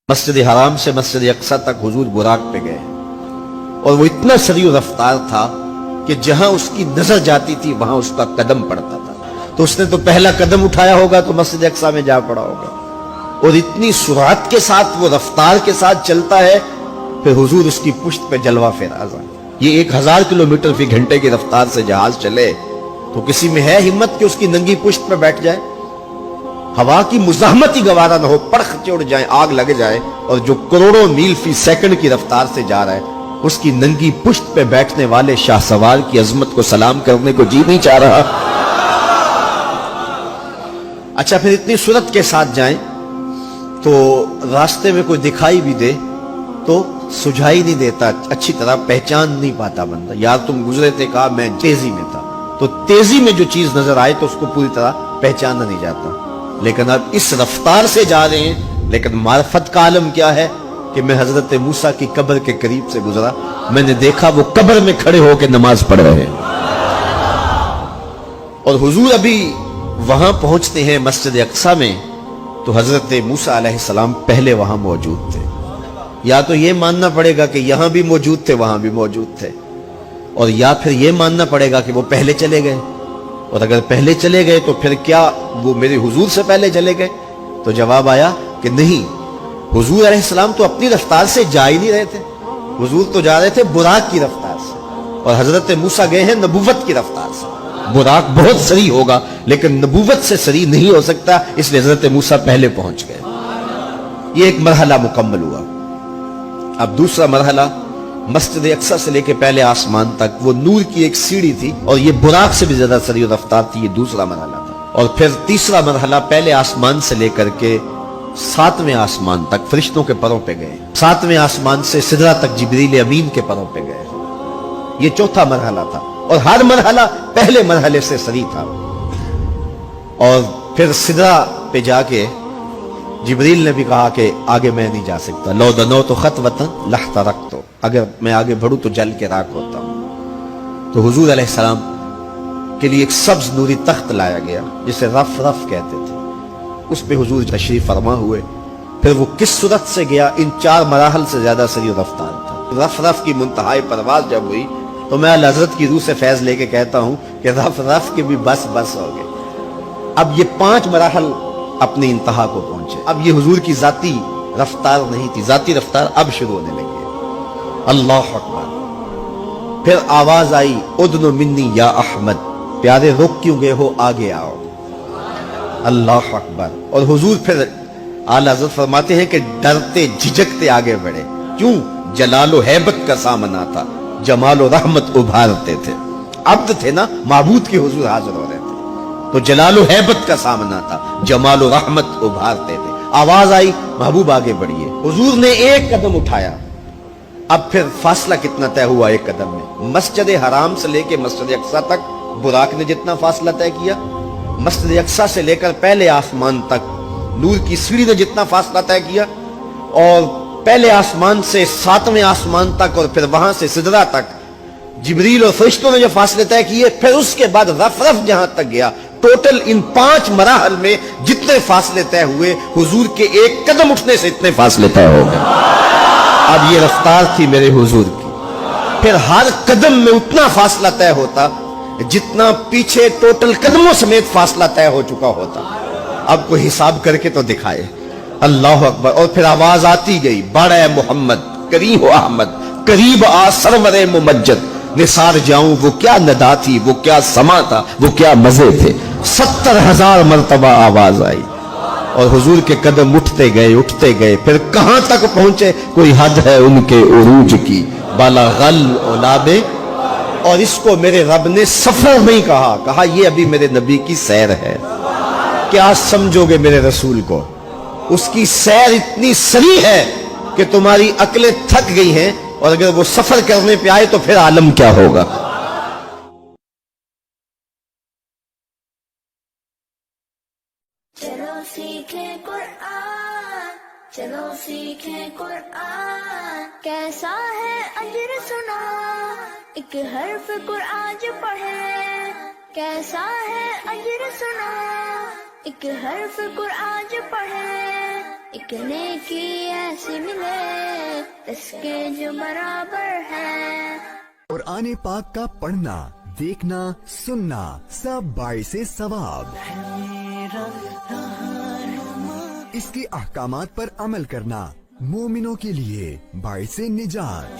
مسجد حرام سے مسجد اقصی تک حضور براق پہ گئے اور وہ اتنا سریع رفتار تھا کہ جہاں اس کی نظر جاتی تھی وہاں اس کا قدم پڑتا تھا. تو اس نے تو پہلا قدم اٹھایا ہوگا تو مسجد اقصی میں جا پڑا ہوگا. اور اتنی سرعت کے ساتھ وہ رفتار کے ساتھ چلتا ہے پھر حضور اس کی پشت پہ جلوہ فراز. یہ 1000 کلومیٹر فی گھنٹے کی رفتار سے جہاز چلے تو کسی میں ہے ہمت کہ اس کی ننگی پشت پہ بیٹھ جائے؟ ہوا کی مزاحمت ہی گوارا نہ ہو، پرخ چڑھ جائیں، آگ لگ جائے. اور جو کروڑوں میل فی سیکنڈ کی رفتار سے جا رہا ہے اس کی ننگی پشت پہ بیٹھنے والے شاہ سوار کی عظمت کو سلام کرنے کو جی نہیں چاہ رہا. اچھا پھر اتنی سرعت کے ساتھ جائیں تو راستے میں کوئی دکھائی بھی دے تو سجھائی نہیں دیتا، اچھی طرح پہچان نہیں پاتا بندہ. یار تم گزرے تھے، کہا میں تیزی میں تھا. تو تیزی میں جو چیز نظر آئے تو اس کو پوری طرح پہچانا نہیں جاتا. لیکن اب اس رفتار سے جا رہے ہیں، لیکن معرفت کا عالم کیا ہے کہ میں حضرت موسیٰ کی قبر کے قریب سے گزرا، میں نے دیکھا وہ قبر میں کھڑے ہو کے نماز پڑھ رہے ہیں. اور حضور ابھی وہاں پہنچتے ہیں مسجد اقصی میں تو حضرت موسیٰ علیہ السلام پہلے وہاں موجود تھے. یا تو یہ ماننا پڑے گا کہ یہاں بھی موجود تھے وہاں بھی موجود تھے، اور یا پھر یہ ماننا پڑے گا کہ وہ پہلے چلے گئے. اور اگر پہلے چلے گئے تو پھر کیا وہ میرے حضور سے پہلے چلے گئے؟ تو جواب آیا کہ نہیں، حضور علیہ السلام تو اپنی رفتار سے جا ہی نہیں رہے تھے. حضور تو جا رہے تھے براق کی رفتار سے، اور حضرت موسیٰ گئے ہیں نبوت کی رفتار سے. براق بہت سریع ہوگا لیکن نبوت سے سریع نہیں ہو سکتا، اس لیے حضرت موسیٰ پہلے پہنچ گئے. یہ ایک مرحلہ مکمل ہوا. اب دوسرا مرحلہ مسجد اقصی سے لے کے پہلے آسمان تک وہ نور کی ایک سیڑھی تھی، اور یہ براق سے بھی زیادہ سریع رفتار تھی. یہ دوسرا مرحلہ تھا. اور پھر تیسرا مرحلہ پہلے آسمان سے لے کر کے 7ویں آسمان تک فرشتوں کے پروں پہ گئے. 7ویں آسمان سے سدرہ تک جبریل امین کے پروں پہ گئے. یہ چوتھا مرحلہ تھا، اور ہر مرحلہ پہلے مرحلے سے سریع تھا. اور پھر سدرہ پہ جا کے جبریل نے بھی کہا کہ آگے میں نہیں جا سکتا. لو دنوت خطوۃ لاحترقت، اگر میں آگے بڑھوں تو جل کے راکھ ہوتا ہوں. تو حضور علیہ السلام کے لیے ایک سبز نوری تخت لایا گیا جسے رف رف کہتے تھے. اس پہ حضور تشریف فرما ہوئے. پھر وہ کس صورت سے گیا؟ ان 4 مراحل سے زیادہ سریع رفتار تھا. رف رف کی منتہائی پرواز جب ہوئی تو میں حضرت کی روح سے فیض لے کے کہتا ہوں کہ رف رف کے بھی بس بس ہو گئے. اب یہ 5 مراحل اپنی انتہا کو پہنچے. اب یہ حضور کی ذاتی رفتار نہیں تھی، ذاتی رفتار اب شروع ہونے لگی. اللہ اکبر. پھر آواز آئی ادنو منی یا احمد، پیارے رک کیوں گئے ہو، آگے آؤ. اللہ اکبر. اور حضور پھر اعلیٰ حضرت فرماتے ہیں کہ ڈرتے جھجکتے آگے بڑھے. کیوں؟ جلال و ہیبت کا سامنا تھا، جمال و رحمت ابھارتے تھے. عبد تھے نا، معبود کے حضور حاضر ہو رہے تھے تو جلال و ہیبت کا سامنا تھا، جمال و رحمت ابھارتے تھے. آواز آئی محبوب آگے بڑھیے. حضور نے ایک قدم اٹھایا. اب پھر فاصلہ کتنا طے ہوا ایک قدم میں؟ مسجد حرام سے لے کے مسجد اقصی تک براق نے جتنا فاصلہ طے کیا، مسجد اقصی سے لے کر پہلے آسمان تک نور کی سیڑھی نے جتنا فاصلہ طے کیا، اور پہلے آسمان سے 7ویں آسمان تک، اور پھر وہاں سے سدرہ تک جبریل اور فرشتوں نے جو فاصلے طے کیے، پھر اس کے بعد رف رف جہاں تک گیا. ٹوٹل ان 5 مراحل میں جتنے فاصلے طے ہوئے، حضور کے ایک قدم اٹھنے سے اتنے فاصلے طے ہو گئے. اب یہ رفتار تھی میرے حضور کی. پھر ہر قدم میں اتنا فاصلہ طے ہوتا جتنا پیچھے ٹوٹل قدموں سمیت فاصلہ طے ہو چکا ہوتا. اب کوئی حساب کر کے تو دکھائے. اللہ اکبر. اور پھر آواز آتی گئی بڑھ اے محمد، قریب ہو احمد، قریب آ سرور ممجد. نثار جاؤں وہ کیا ندا تھی، وہ کیا سما تھا، وہ کیا مزے تھے. 70,000 مرتبہ آواز آئی اور حضور کے قدم اٹھتے گئے. پھر کہاں تک پہنچے؟ کوئی حد ہے ان کے عروج کی، بالا غل اولابے. اور اس کو میرے رب نے سفر نہیں کہا یہ ابھی میرے نبی کی سیر ہے. کیا سمجھو گے میرے رسول کو؟ اس کی سیر اتنی سریع ہے کہ تمہاری عقلیں تھک گئی ہیں، اور اگر وہ سفر کرنے پہ آئے تو پھر عالم کیا ہوگا. چلو سیکھیں قرآن، چلو سیکھیں قرآن. کیسا ہے اجر سنا ایک حرف قرآن جو پڑھے. کیسا ہے اجر سنا ایک حرف قرآن جو پڑھے. ایک نیکی ایسی اس کے جو برابر ہے. قرآن پاک کا پڑھنا، دیکھنا، سننا سب باعث ثواب. اس کے احکامات پر عمل کرنا مومنوں کے لیے باعث نجات.